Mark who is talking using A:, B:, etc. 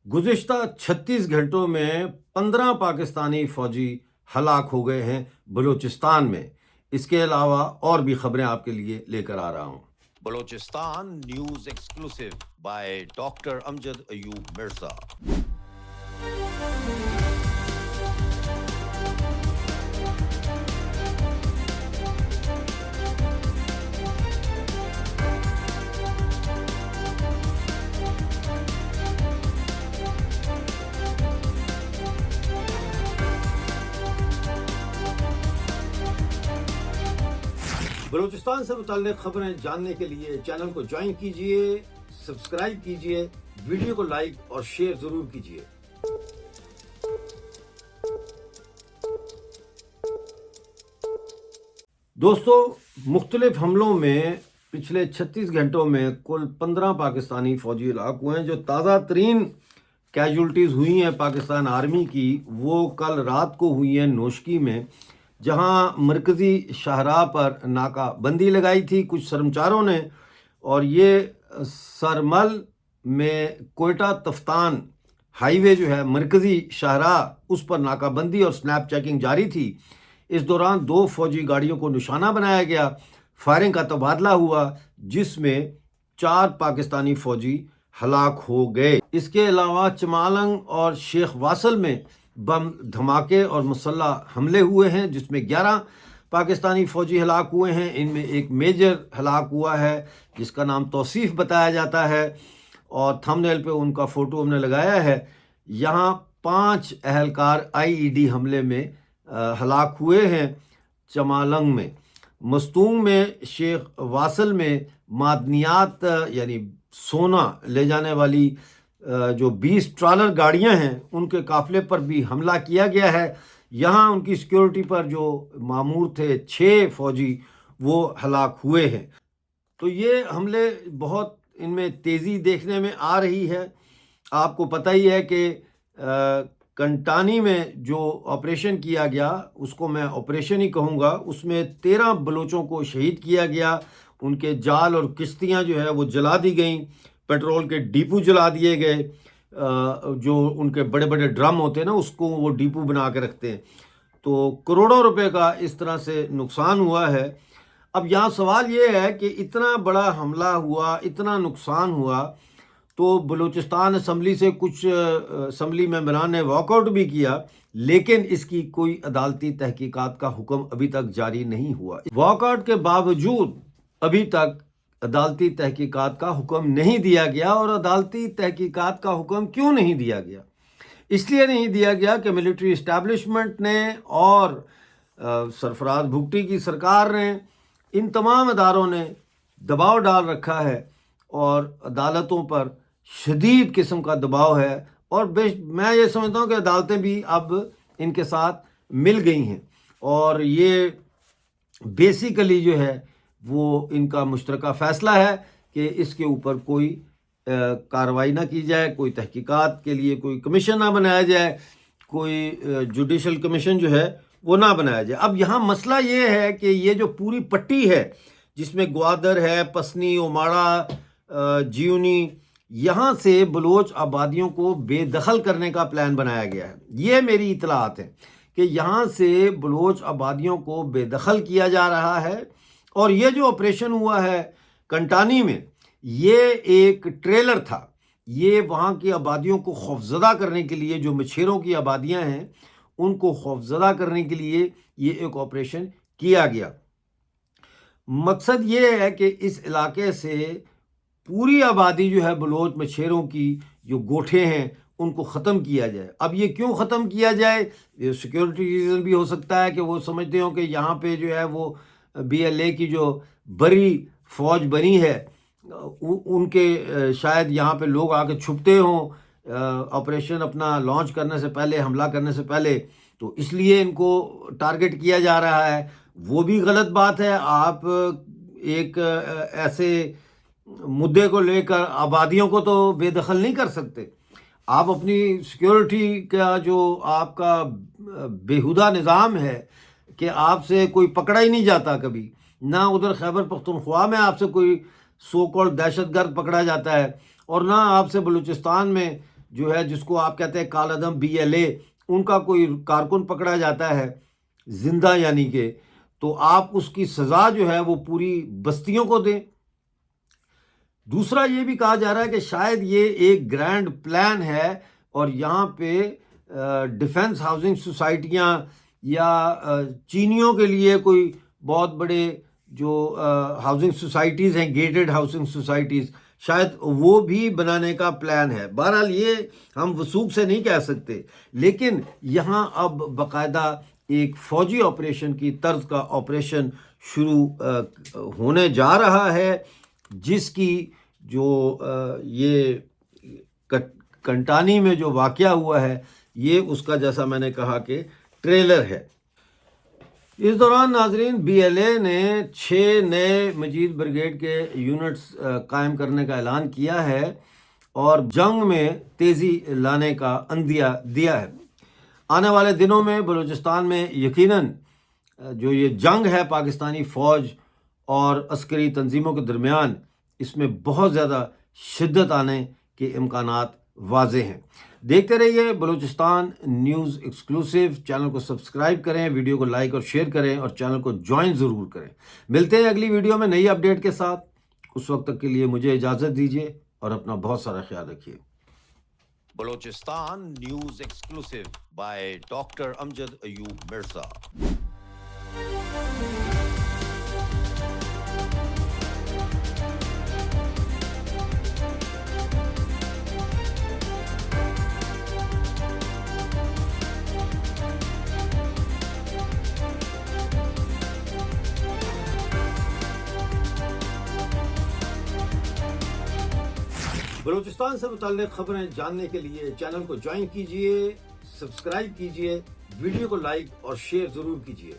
A: गुज़िश्ता 36 घंटों में 15 पाकिस्तानी फौजी हलाक हो गए हैं बलूचिस्तान में। इसके अलावा और भी खबरें आपके लिए लेकर आ रहा हूँ।
B: Balochistan news exclusive by doctor Amjad Ayub Mirza.
A: Balochistan से मुताल्लिक़ खबरें जानने के लिए चैनल को ज्वाइन कीजिए, सब्सक्राइब कीजिए, वीडियो को लाइक और शेयर ज़रूर कीजिए। दोस्तों, मुख्तलिफ हमलों में पिछले 36 घंटों में कुल 15 पाकिस्तानी फ़ौजी हलाक हुए हैं। जो ताज़ा तरीन कैजुअल्टीज़ हुई हैं पाकिस्तान आर्मी की, वो कल रात को हुई हैं नोशकी में, जहां मरकज़ी शाहराह पर नाकाबंदी लगाई थी कुछ सरमचारों ने, और ये सरमल में कोयटा तफ्तान हाईवे जो है मरकज़ी शाहराह, उस पर नाकाबंदी और स्नैप चेकिंग जारी थी। इस दौरान 2 फ़ौजी गाड़ियों को निशाना बनाया गया, फायरिंग का तबादला हुआ, जिसमें 4 पाकिस्तानी फ़ौजी हलाक हो गए। इसके अलावा चमालंग और शेख वासल में बम धमाके और मुसल्लह हमले हुए हैं, जिसमें 11 पाकिस्तानी फ़ौजी हलाक हुए हैं। इनमें एक मेजर हलाक हुआ है जिसका नाम तौसीफ़ बताया जाता है, और थंबनेल पे उनका फ़ोटो हमने लगाया है। यहाँ 5 अहलकार IED हमले में हलाक हुए हैं चमालंग में। मस्तूंग में, शेख वासल में मादनियात यानी सोना ले जाने वाली जो 20 ट्रॉलर गाड़ियां हैं, उनके काफ़िले पर भी हमला किया गया है। यहाँ उनकी सिक्योरिटी पर जो मामूर थे 6 फ़ौजी, वो हलाक हुए हैं। तो ये हमले बहुत, इनमें तेज़ी देखने में आ रही है। आपको पता ही है कि कंटानी में जो ऑपरेशन किया गया, उसको मैं ऑपरेशन ही कहूँगा, उसमें 13 बलोचों को शहीद किया गया। उनके जाल और किश्तियाँ जो है वो जला दी गईं, पेट्रोल के डिपो जला दिए गए, जो उनके बड़े बड़े ड्रम होते हैं ना, उसको वो डिपो बना के रखते हैं। तो करोड़ों रुपए का इस तरह से नुकसान हुआ है। अब यहाँ सवाल ये है कि इतना बड़ा हमला हुआ, इतना नुकसान हुआ, तो बलूचिस्तान असम्बली से कुछ असम्बली मेंबरान ने वॉकआउट भी किया, लेकिन इसकी कोई अदालती तहकीकात का हुक्म अभी तक जारी नहीं हुआ। वॉकआउट के बावजूद अभी तक अदालती तहकीकात का हुक्म नहीं दिया गया। और अदालती तहकीकात का हुक्म क्यों नहीं दिया गया? इसलिए नहीं दिया गया कि मिलिट्री इस्टेब्लिशमेंट ने और सरफराज भुगटी की सरकार ने, इन तमाम अदारों ने दबाव डाल रखा है, और अदालतों पर शदीद किस्म का दबाव है। और मैं ये समझता हूँ कि अदालतें भी अब इनके साथ मिल गई हैं, और ये बेसिकली जो है वो इनका मुश्तरका फ़ैसला है कि इसके ऊपर कोई कार्रवाई ना की जाए, कोई तहकीकात के लिए कोई कमीशन ना बनाया जाए, कोई जुडिशल कमीशन जो है वो ना बनाया जाए। अब यहाँ मसला ये है कि ये जो पूरी पट्टी है, जिसमें ग्वादर है, पसनी, ओमाड़ा, जीवनी, यहाँ से बलोच आबादियों को बेदखल करने का प्लान बनाया गया है। ये मेरी इतलात है कि यहाँ से बलोच आबादियों को बेदखल किया जा रहा है। और ये जो ऑपरेशन हुआ है कंटानी में, ये एक ट्रेलर था। ये वहाँ की आबादियों को खौफजदा करने के लिए, जो मछेरों की आबादियाँ हैं उनको खौफजदा करने के लिए ये एक ऑपरेशन किया गया। मकसद ये है कि इस इलाके से पूरी आबादी जो है बलोच मछेरों की जो गोठे हैं, उनको ख़त्म किया जाए। अब ये क्यों ख़त्म किया जाए? ये सिक्योरिटी रीज़न भी हो सकता है कि वो समझते हो कि यहाँ पे जो है वो BLA की जो बड़ी फ़ौज बनी है, उनके शायद यहाँ पे लोग आके छुपते हों ऑपरेशन अपना लॉन्च करने से पहले, हमला करने से पहले, तो इसलिए इनको टारगेट किया जा रहा है। वो भी गलत बात है। आप एक ऐसे मुद्दे को लेकर आबादियों को तो बेदखल नहीं कर सकते। आप अपनी सिक्योरिटी का जो आपका बेहुदा निज़ाम है कि आपसे कोई पकड़ा ही नहीं जाता कभी, ना उधर खैबर पख्तूनख्वा में आपसे कोई सो कॉल्ड दहशतगर्द पकड़ा जाता है, और ना आपसे बलूचिस्तान में جو ہے جس کو آپ کہتے ہیں کالعدم BLA، ان کا کوئی کارکن پکڑا جاتا ہے زندہ یعنی کہ، تو آپ اس کی سزا جو ہے وہ پوری بستیوں کو دیں۔ دوسرا یہ بھی کہا جا رہا ہے کہ شاید یہ ایک گرینڈ پلان ہے اور یہاں پہ ڈیفنس ہاؤسنگ سوسائٹیاں یا چینیوں کے لیے کوئی بہت بڑے جو ہاؤسنگ سوسائٹیز ہیں، گیٹڈ ہاؤسنگ سوسائٹیز، شاید وہ بھی بنانے کا پلان ہے۔ بہرحال یہ ہم وثوق سے نہیں کہہ سکتے، لیکن یہاں اب باقاعدہ ایک فوجی آپریشن کی طرز کا آپریشن شروع ہونے جا رہا ہے، جس کی جو یہ کنٹانی میں جو واقعہ ہوا ہے یہ اس کا جیسا میں نے کہا کہ ٹریلر ہے۔ اس دوران ناظرین BLA نے 6 نئے مجید بریگیڈ کے یونٹس قائم کرنے کا اعلان کیا ہے اور جنگ میں تیزی لانے کا عندیہ دیا ہے۔ آنے والے دنوں میں بلوچستان میں یقیناً جو یہ جنگ ہے پاکستانی فوج اور عسکری تنظیموں کے درمیان، اس میں بہت زیادہ شدت آنے کے امکانات واضح ہیں۔ دیکھتے رہیے بلوچستان نیوز ایکسکلوسیو۔ چینل کو سبسکرائب کریں، ویڈیو کو لائک اور شیئر کریں اور چینل کو جوائن ضرور کریں۔ ملتے ہیں اگلی ویڈیو میں نئی اپڈیٹ کے ساتھ۔ اس وقت تک کے لیے مجھے اجازت دیجیے اور اپنا بہت سارا خیال رکھیے۔
B: Balochistan News Exclusive by Dr. Amjad Ayub Mirza.
A: Balochistan سے متعلق خبریں جاننے کے لیے چینل کو جوائن کیجیے، سبسکرائب کیجیے، ویڈیو کو لائک اور شیئر ضرور کیجیے۔